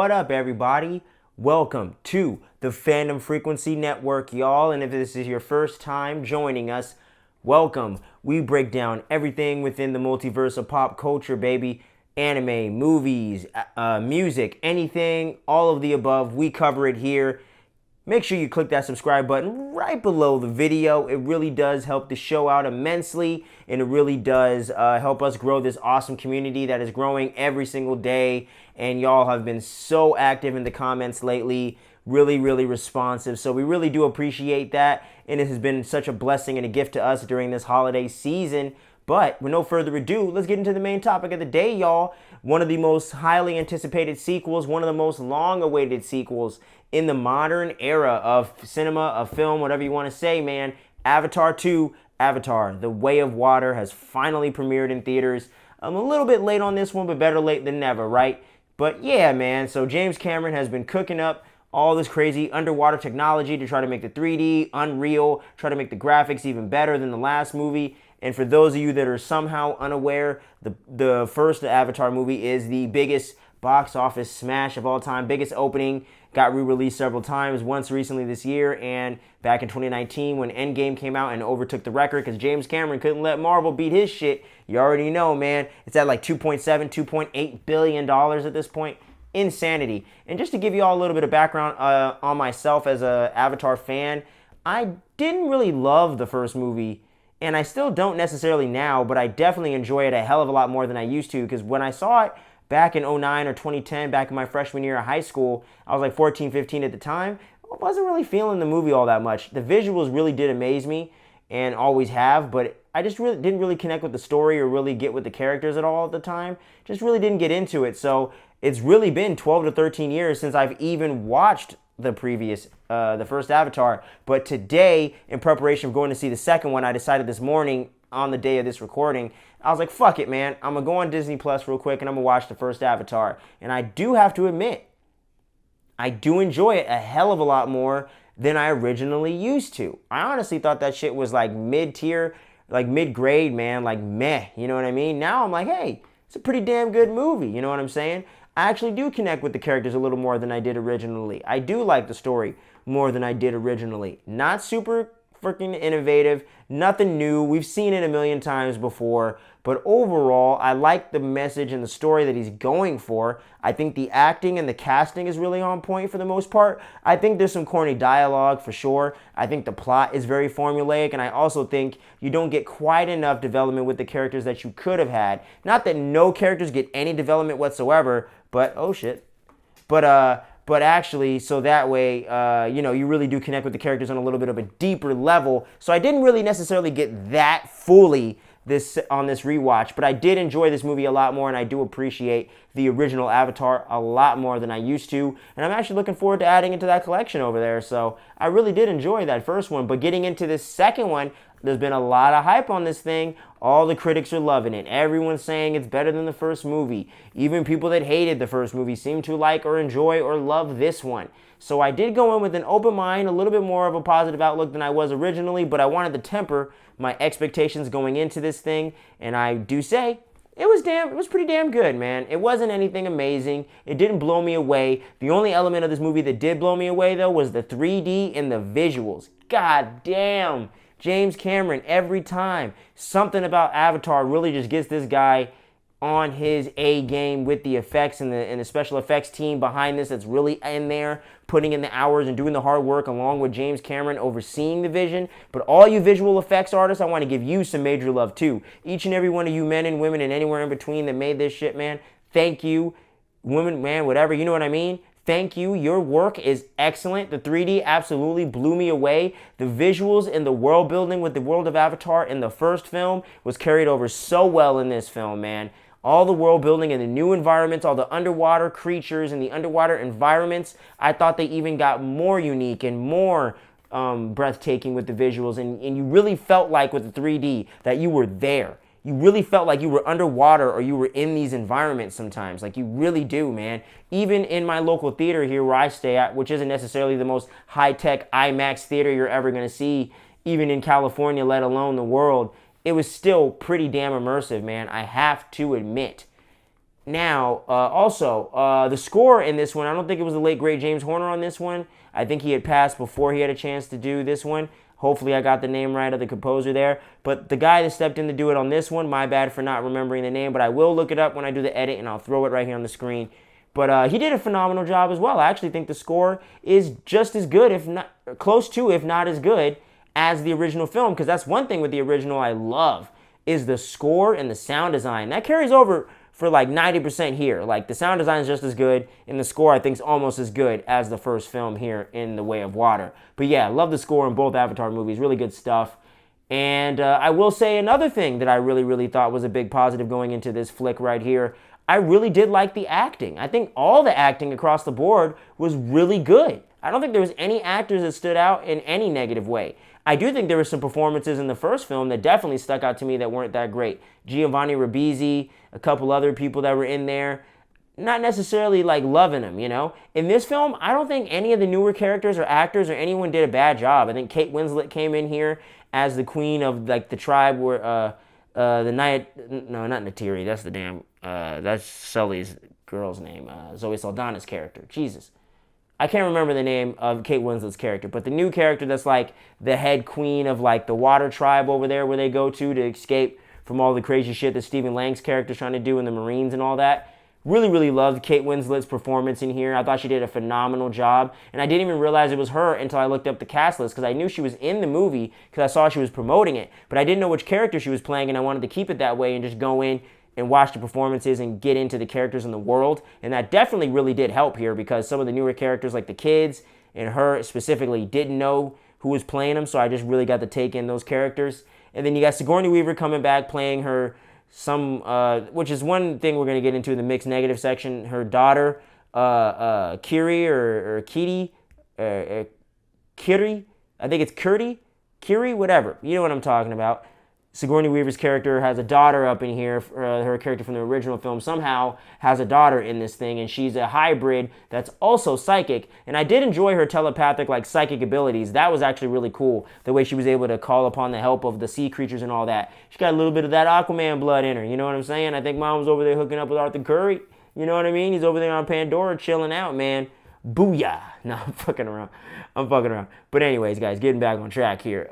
What up, everybody? Welcome to the Fandom Frequency Network, y'all. And if this is your first time joining us, welcome. We break down everything within the multiverse of pop culture, baby. Anime, movies, music, anything, all of the above. We cover it here. Make sure you click that subscribe button right below the video. It really does help the show out immensely, and it really does help us grow this awesome community that is growing every single day. And y'all have been so active in the comments lately, really responsive. So we really do appreciate that, and it has been such a blessing and a gift to us during this holiday season. But with no further ado, let's get into the main topic of the day, y'all. One of the most highly anticipated sequels, one of the most long-awaited sequels in the modern era of cinema, of film, whatever you want to say, man. Avatar 2, Avatar, The Way of Water has finally premiered in theaters. I'm a little bit late on this one, but better late than never, right? But yeah, man, so James Cameron has been cooking up all this crazy underwater technology to try to make the 3D, Unreal, try to make the graphics even better than the last movie. And for those of you that are somehow unaware, the first Avatar movie is the biggest box office smash of all time, biggest opening, got re-released several times, once recently this year and back in 2019 when Endgame came out and overtook the record because James Cameron couldn't let Marvel beat his shit. You already know, man. It's at like $2.7, $2.8 billion at this point. Insanity. And just to give you all a little bit of background on myself as a Avatar fan, I didn't really love the first movie, and I still don't necessarily now, but I definitely enjoy it a hell of a lot more than I used to, because when I saw it back in 2009 or 2010, back in my freshman year of high school, I was like 14, 15 at the time, I wasn't really feeling the movie all that much. The visuals really did amaze me, and always have, but I just really didn't really connect with the story or really get with the characters at all at the time. Just really didn't get into it. So it's really been 12 to 13 years since I've even watched the first Avatar. But today, in preparation for going to see the second one, I decided this morning, on the day of this recording, I was like, fuck it, man. I'm going to go on Disney Plus real quick and I'm going to watch the first Avatar. And I do have to admit, I do enjoy it a hell of a lot more than I originally used to. I honestly thought that shit was like mid-tier, like mid-grade, man, like meh, you know what I mean? Now I'm like, hey, it's a pretty damn good movie, you know what I'm saying? I actually do connect with the characters a little more than I did originally. I do like the story more than I did originally. Not super freaking innovative, nothing new. We've seen it a million times before, but overall, I like the message and the story that he's going for. I think the acting and the casting is really on point for the most part. I think there's some corny dialogue for sure. I think the plot is very formulaic, and I also think you don't get quite enough development with the characters that you could have had. Not that no characters get any development whatsoever, but oh shit. But actually, so that way, you really do connect with the characters on a little bit of a deeper level. So I didn't really necessarily get that fully on this rewatch, but I did enjoy this movie a lot more, and I do appreciate the original Avatar a lot more than I used to. And I'm actually looking forward to adding it to that collection over there. So I really did enjoy that first one. But getting into this second one, there's been a lot of hype on this thing. All the critics are loving it. Everyone's saying it's better than the first movie. Even people that hated the first movie seem to like or enjoy or love this one. So I did go in with an open mind, a little bit more of a positive outlook than I was originally, but I wanted to temper my expectations going into this thing. And I do say, it was pretty damn good, man. It wasn't anything amazing. It didn't blow me away. The only element of this movie that did blow me away, though, was the 3D and the visuals. God damn. James Cameron, every time. Something about Avatar really just gets this guy on his A game with the effects and the special effects team behind this that's really in there, putting in the hours and doing the hard work along with James Cameron overseeing the vision. But all you visual effects artists, I want to give you some major love too. Each and every one of you men and women and anywhere in between that made this shit, man, thank you. Women, man, whatever, you know what I mean? Thank you. Your work is excellent. The 3D absolutely blew me away. The visuals and the world building with the world of Avatar in the first film was carried over so well in this film, man. All the world building and the new environments, all the underwater creatures and the underwater environments, I thought they even got more unique and more breathtaking with the visuals. And you really felt like with the 3D that you were there. You really felt like you were underwater or you were in these environments sometimes. Like you really do, man. Even in my local theater here where I stay at, which isn't necessarily the most high-tech IMAX theater you're ever going to see, even in California, let alone the world, it was still pretty damn immersive, man. I have to admit. Now, also, the score in this one, I don't think it was the late, great James Horner on this one. I think he had passed before he had a chance to do this one. Hopefully I got the name right of the composer there. But the guy that stepped in to do it on this one, my bad for not remembering the name, but I will look it up when I do the edit, and I'll throw it right here on the screen. But he did a phenomenal job as well. I actually think the score is just as good, if not close to, if not as good, as the original film. Because that's one thing with the original I love, is the score and the sound design. That carries over for like 90% here. Like the sound design is just as good, and the score I think is almost as good as the first film here in The Way of Water. But yeah, love the score in both Avatar movies. Really good stuff. And I will say another thing that I really thought was a big positive going into this flick right here. I really did like the acting. I think all the acting across the board was really good. I don't think there was any actors that stood out in any negative way. I do think there were some performances in the first film that definitely stuck out to me that weren't that great. Giovanni Ribisi, a couple other people that were in there, not necessarily like loving them, you know? In this film, I don't think any of the newer characters or actors or anyone did a bad job. I think Kate Winslet came in here as the queen of like the tribe where the no, not Natiri, that's the damn that's Sully's girl's name, Zoe Saldana's character. Jesus. I can't remember the name of Kate Winslet's character, but the new character that's like the head queen of like the water tribe over there where they go to escape from all the crazy shit that Stephen Lang's character's trying to do in the Marines and all that. Really loved Kate Winslet's performance in here. I thought she did a phenomenal job, and I didn't even realize it was her until I looked up the cast list, because I knew she was in the movie because I saw she was promoting it, but I didn't know which character she was playing, and I wanted to keep it that way and just go in and watch the performances and get into the characters in the world. And that definitely really did help here, because some of the newer characters like the kids and her specifically didn't know who was playing them, so I just really got to take in those characters. And then you got Sigourney Weaver coming back playing her which is one thing we're going to get into in the mixed negative section, her daughter, Kiri or Kitty, Kiri, I think it's Kiri, whatever. You know what I'm talking about. Sigourney Weaver's character has a daughter up in here. Her character from the original film somehow has a daughter in this thing, and she's a hybrid that's also psychic. And I did enjoy her telepathic, like, psychic abilities. That was actually really cool, the way she was able to call upon the help of the sea creatures and all that. She got a little bit of that Aquaman blood in her, you know what I'm saying? I think Mom was over there hooking up with Arthur Curry, you know what I mean? He's over there on Pandora chilling out, man. Booyah. No, I'm fucking around. But anyways, guys, getting back on track here.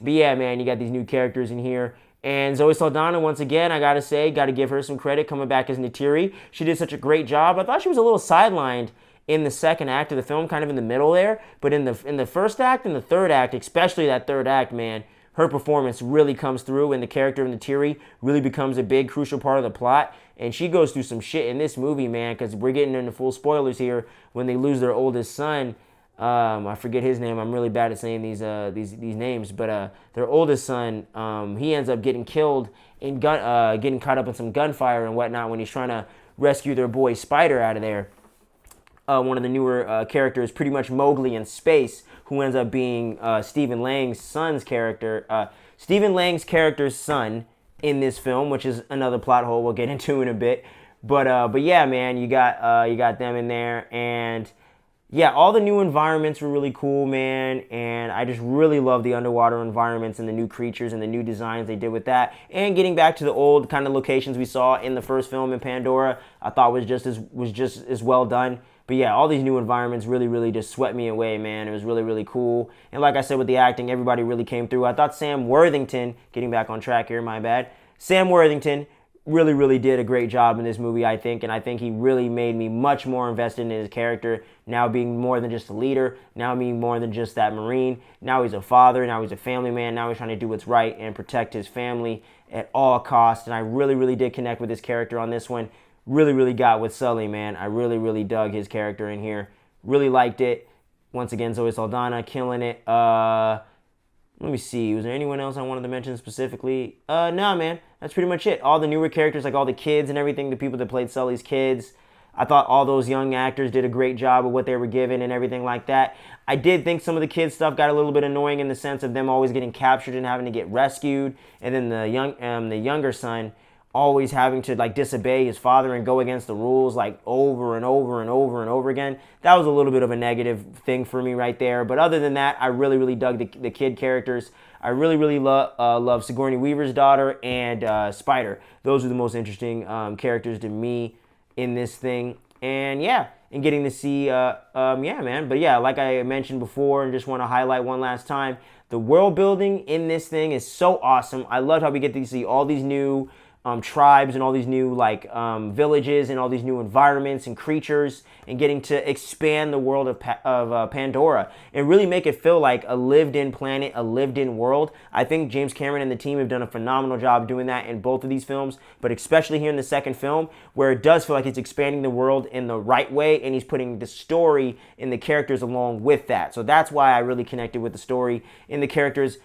But yeah, man, you got these new characters in here. And Zoe Saldana, once again, I gotta say, gotta give her some credit coming back as Natiri. She did such a great job. I thought she was a little sidelined in the second act of the film, kind of in the middle there. But in the first act and the third act, especially that third act, man, her performance really comes through, and the character of Natiri really becomes a big, crucial part of the plot. And she goes through some shit in this movie, man, because we're getting into full spoilers here when they lose their oldest son. I forget his name. I'm really bad at saying these names, but their oldest son, he ends up getting killed in getting caught up in some gunfire and whatnot when he's trying to rescue their boy Spider out of there. One of the newer characters, pretty much Mowgli in space, who ends up being Stephen Lang's son's character. Stephen Lang's character's son in this film, which is another plot hole we'll get into in a bit. But yeah, man, you got them in there, and yeah, all the new environments were really cool, man, and I just really love the underwater environments and the new creatures and the new designs they did with that. And getting back to the old kind of locations we saw in the first film in Pandora, I thought was just as well done. But yeah, all these new environments really just swept me away, man. It was really cool. And like I said, with the acting, everybody really came through. I thought Sam Worthington, getting back on track here, my bad. Sam Worthington really did a great job in this movie, I think, and I think he really made me much more invested in his character, now being more than just a leader, now being more than just that Marine. Now he's a father, now he's a family man, now he's trying to do what's right and protect his family at all costs, and I really did connect with his character on this one. Really got with Sully, man. I really dug his character in here. Really liked it. Once again, Zoe Saldana killing it. Let me see. Was there anyone else I wanted to mention specifically? No, man. That's pretty much it. All the newer characters, like all the kids and everything, the people that played Sully's kids, I thought all those young actors did a great job of what they were given and everything like that. I did think some of the kids' stuff got a little bit annoying in the sense of them always getting captured and having to get rescued. And then the younger son always having to like disobey his father and go against the rules like over and over and over and over again. That was a little bit of a negative thing for me right there. But other than that, I really, really dug the kid characters. I really, really love Sigourney Weaver's daughter and Spider. Those are the most interesting characters to me in this thing. And yeah, and getting to see, yeah, man. But yeah, like I mentioned before, and just want to highlight one last time, the world building in this thing is so awesome. I love how we get to see all these new tribes and all these new villages and all these new environments and creatures, and getting to expand the world of Pandora and really make it feel like a lived-in planet, a lived-in world. I think James Cameron and the team have done a phenomenal job doing that in both of these films, but especially here in the second film, where it does feel like it's expanding the world in the right way, and he's putting the story and the characters along with that. So that's why I really connected with the story and the characters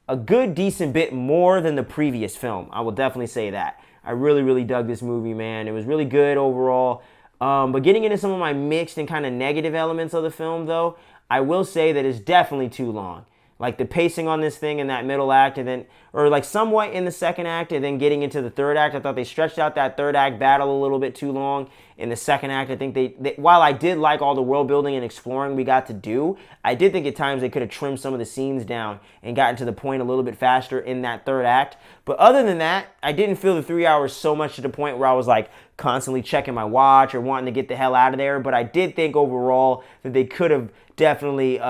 a good, decent bit more than the previous film. I will definitely say that. I really, really dug this movie, man. It was really good overall. But getting into some of my mixed and kind of negative elements of the film, though, I will say that it's definitely too long. Like the pacing on this thing in that middle act, and then, or like somewhat in the second act, and then getting into the third act, I thought they stretched out that third act battle a little bit too long. In the second act, I think they while I did like all the world building and exploring we got to do, I did think at times they could have trimmed some of the scenes down and gotten to the point a little bit faster in that third act. But other than that, I didn't feel the 3 hours so much to the point where I was like constantly checking my watch or wanting to get the hell out of there. But I did think overall that they could have definitely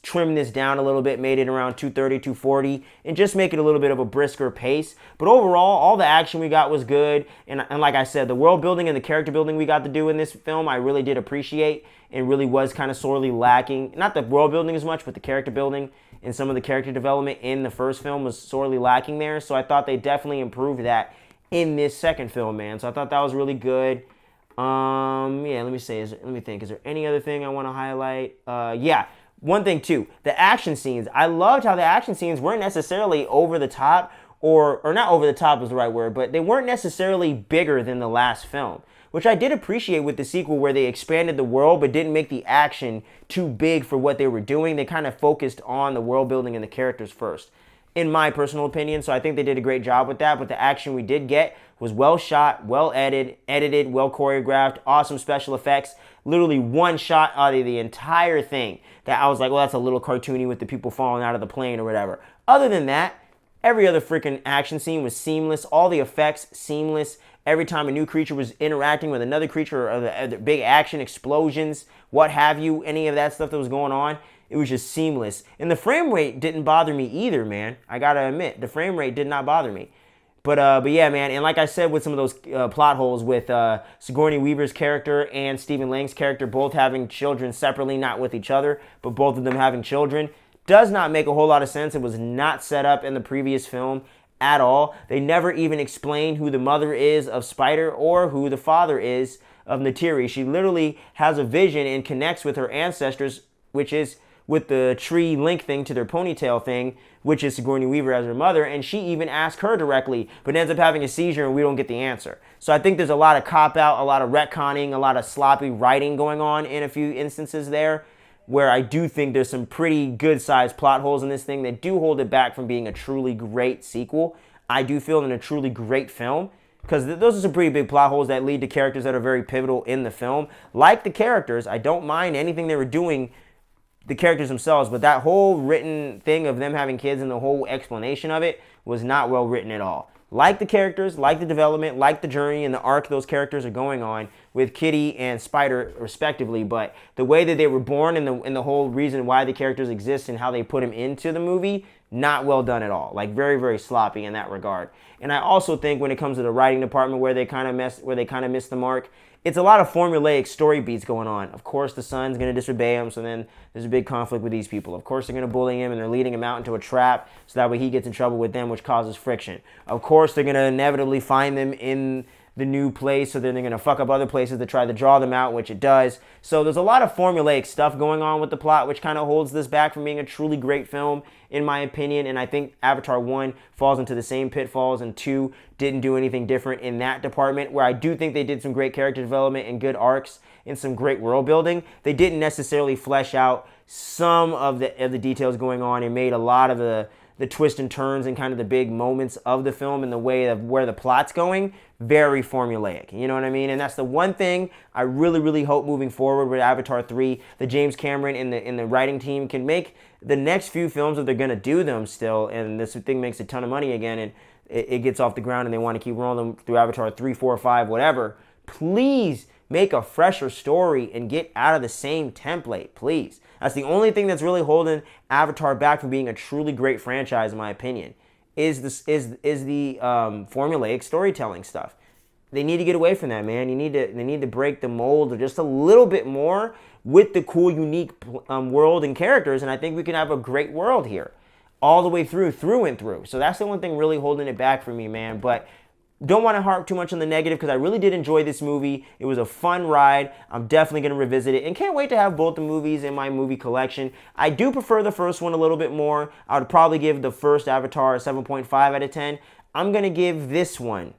trim this down a little bit, made it around 230, 240, and just make it a little bit of a brisker pace. But overall, all the action we got was good. And like I said, the world building and the character building we got to do in this film, I really did appreciate and really was kind of sorely lacking. Not the world building as much, but the character building and some of the character development in the first film was sorely lacking there. So I thought they definitely improved that in this second film, man. So I thought that was really good. Yeah, let me think. Is there any other thing I want to highlight? Yeah. One thing too, the action scenes. I loved how the action scenes weren't necessarily over the top, or not over the top is the right word, but they weren't necessarily bigger than the last film, which I did appreciate with the sequel, where they expanded the world but didn't make the action too big for what they were doing. They kind of focused on the world building and the characters first, in my personal opinion. So I think they did a great job with that. But the action we did get was well shot, well edited, well choreographed, awesome special effects. Literally one shot out of the entire thing that I was like, well, that's a little cartoony with the people falling out of the plane or whatever. Other than that, every other freaking action scene was seamless. All the effects seamless. Every time a new creature was interacting with another creature, or the big action explosions, what have you, any of that stuff that was going on, it was just seamless. And the frame rate didn't bother me either, man. I gotta admit, the frame rate did not bother me. But yeah, man, and like I said, with some of those plot holes with Sigourney Weaver's character and Stephen Lang's character both having children separately, not with each other, but both of them having children, does not make a whole lot of sense. It was not set up in the previous film at all. They never even explain who the mother is of Spider or who the father is of Neytiri. She literally has a vision and connects with her ancestors, which is with the tree link thing to their ponytail thing, which is Sigourney Weaver as her mother, and she even asked her directly, but ends up having a seizure and we don't get the answer. So I think there's a lot of cop-out, a lot of retconning, a lot of sloppy writing going on in a few instances there, where I do think there's some pretty good-sized plot holes in this thing that do hold it back from being a truly great sequel. I do feel in a truly great film, because those are some pretty big plot holes that lead to characters that are very pivotal in the film. Like the characters, I don't mind anything they were doing, the characters themselves, but that whole written thing of them having kids and the whole explanation of it was not well written at all. Like the characters, like the development, like the journey and the arc those characters are going on with Kitty and Spider respectively, but the way that they were born and the whole reason why the characters exist and how they put them into the movie, not well done at all. Like very, very sloppy in that regard. And I also think when it comes to the writing department where they kind of missed the mark, it's a lot of formulaic story beats going on. Of course, the son's going to disobey him, so then there's a big conflict with these people. Of course, they're going to bully him, and they're leading him out into a trap, so that way he gets in trouble with them, which causes friction. Of course, they're going to inevitably find them in the new place, so then they're going to fuck up other places to try to draw them out, which it does. So there's a lot of formulaic stuff going on with the plot, which kind of holds this back from being a truly great film, in my opinion. And I think Avatar 1 falls into the same pitfalls, and 2 didn't do anything different in that department, where I do think they did some great character development and good arcs and some great world building. They didn't necessarily flesh out some of the details going on and made a lot of the the twists and turns and kind of the big moments of the film and the way of where the plot's going, very formulaic. You know what I mean? And that's the one thing I really, really hope moving forward with Avatar 3, that James Cameron and the writing team can make the next few films, if they're going to do them still, and this thing makes a ton of money again, and it gets off the ground and they want to keep rolling through Avatar 3, 4, 5, whatever, please make a fresher story and get out of the same template, please. That's the only thing that's really holding Avatar back from being a truly great franchise, in my opinion, is the formulaic storytelling stuff. They need to get away from that, man. They need to break the mold just a little bit more with the cool, unique world and characters, and I think we can have a great world here, all the way through and through. So that's the one thing really holding it back for me, man. But don't want to harp too much on the negative, because I really did enjoy this movie. It was a fun ride. I'm definitely going to revisit it and can't wait to have both the movies in my movie collection. I do prefer the first one a little bit more. I would probably give the first Avatar a 7.5 out of 10. I'm going to give this one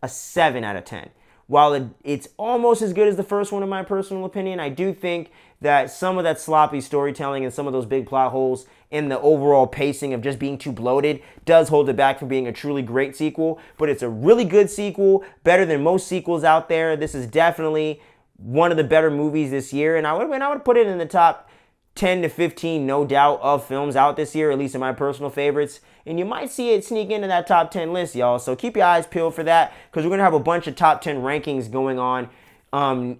a 7 out of 10. While it's almost as good as the first one in my personal opinion, I do think that some of that sloppy storytelling and some of those big plot holes in the overall pacing of just being too bloated does hold it back from being a truly great sequel. But it's a really good sequel, better than most sequels out there. This is definitely one of the better movies this year, and I would put it in the top 10 to 15, no doubt, of films out this year, at least in my personal favorites. And you might see it sneak into that top 10 list, y'all. So keep your eyes peeled for that, because we're going to have a bunch of top 10 rankings going on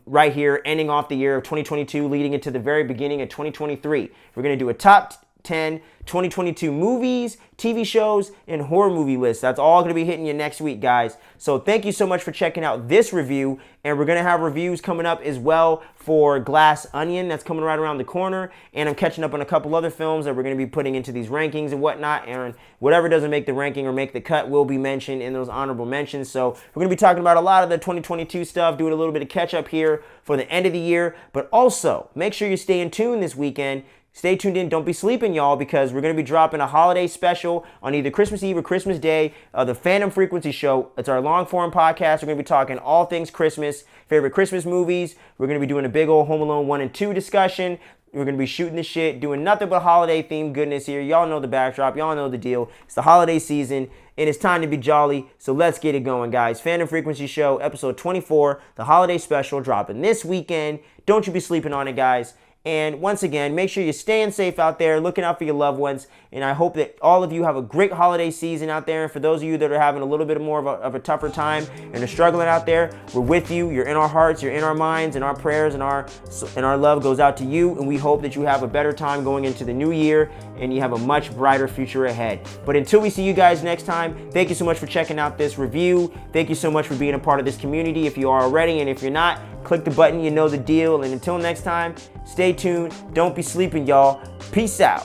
right here, ending off the year of 2022, leading into the very beginning of 2023. We're going to do a top 10 2022 movies, TV shows, and horror movie lists. That's all going to be hitting you next week, guys. So thank you so much for checking out this review. And we're going to have reviews coming up as well for Glass Onion. That's coming right around the corner. And I'm catching up on a couple other films that we're going to be putting into these rankings and whatnot. And whatever doesn't make the ranking or make the cut will be mentioned in those honorable mentions. So we're going to be talking about a lot of the 2022 stuff, doing a little bit of catch up here for the end of the year. But also, make sure you're staying tuned this weekend. Stay tuned in. Don't be sleeping, y'all, because we're going to be dropping a holiday special on either Christmas Eve or Christmas Day, the Phantom Frequency Show. It's our long-form podcast. We're going to be talking all things Christmas, favorite Christmas movies. We're going to be doing a big old Home Alone 1 and 2 discussion. We're going to be shooting the shit, doing nothing but holiday-themed goodness here. Y'all know the backdrop. Y'all know the deal. It's the holiday season, and it's time to be jolly. So let's get it going, guys. Phantom Frequency Show, episode 24, the holiday special, dropping this weekend. Don't you be sleeping on it, guys. And once again, make sure you're staying safe out there, looking out for your loved ones. And I hope that all of you have a great holiday season out there. And for those of you that are having a little bit more of a tougher time and are struggling out there, we're with you. You're in our hearts, you're in our minds, and our prayers and our love goes out to you. And we hope that you have a better time going into the new year and you have a much brighter future ahead. But until we see you guys next time, thank you so much for checking out this review. Thank you so much for being a part of this community if you are already. And if you're not, click the button, you know the deal. And until next time, stay tuned. Don't be sleeping, y'all. Peace out.